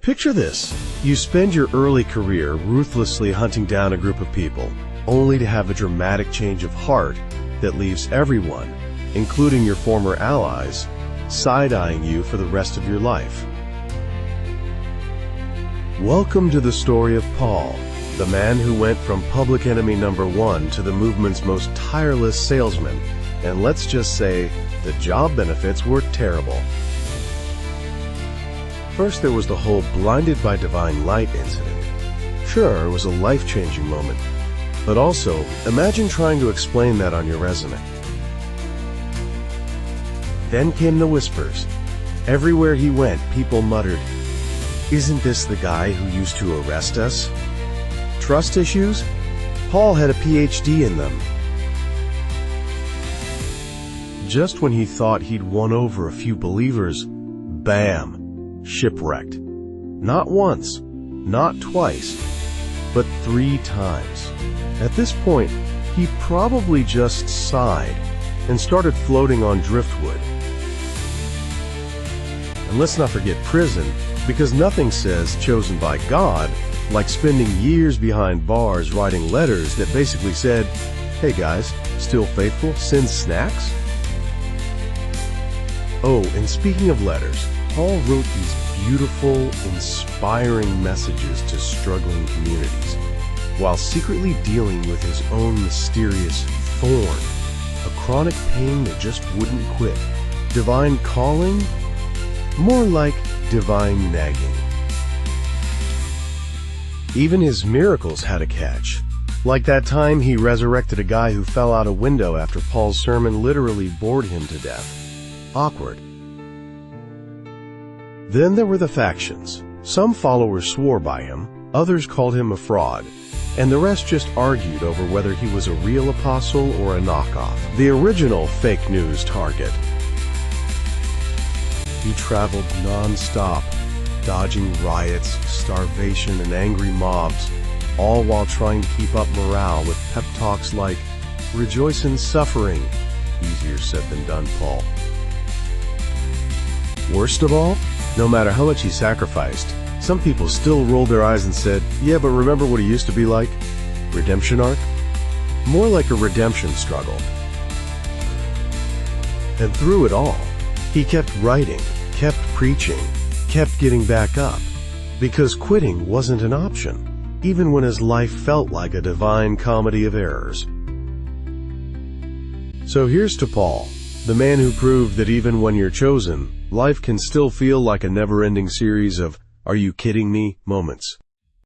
Picture this. You spend your early career ruthlessly hunting down a group of people, only to have a dramatic change of heart that leaves everyone, including your former allies, side-eyeing you for the rest of your life. Welcome to the story of Paul, the man who went from public enemy number one to the movement's most tireless salesman, and let's just say the job benefits were terrible. First, there was the whole blinded by divine light incident. Sure, it was a life-changing moment, but also, imagine trying to explain that on your resume. Then came the whispers. Everywhere he went, people muttered, "Isn't this the guy who used to arrest us?" Trust issues? Paul had a PhD in them. Just when he thought he'd won over a few believers, bam! Shipwrecked. Not once, not twice, but 3 times. At this point, he probably just sighed and started floating on driftwood. And let's not forget prison, because nothing says chosen by God like spending years behind bars writing letters that basically said, "Hey guys, still faithful? Send snacks?" Oh, and speaking of letters, Paul wrote these beautiful, inspiring messages to struggling communities, while secretly dealing with his own mysterious thorn, a chronic pain that just wouldn't quit. Divine calling? More like divine nagging. Even his miracles had a catch. Like that time he resurrected a guy who fell out a window after Paul's sermon literally bored him to death. Awkward. Then there were the factions. Some followers swore by him, others called him a fraud, and the rest just argued over whether he was a real apostle or a knockoff, the original fake news target. He traveled non-stop, dodging riots, starvation, and angry mobs, all while trying to keep up morale with pep talks like, "Rejoice in suffering." Easier said than done, Paul. Worst of all, no matter how much he sacrificed, some people still rolled their eyes and said, "Yeah, but remember what he used to be like?" Redemption arc? More like a redemption struggle. And through it all, he kept writing, kept preaching, kept getting back up, because quitting wasn't an option, even when his life felt like a divine comedy of errors. So here's to Paul, the man who proved that even when you're chosen, life can still feel like a never-ending series of "are you kidding me" moments.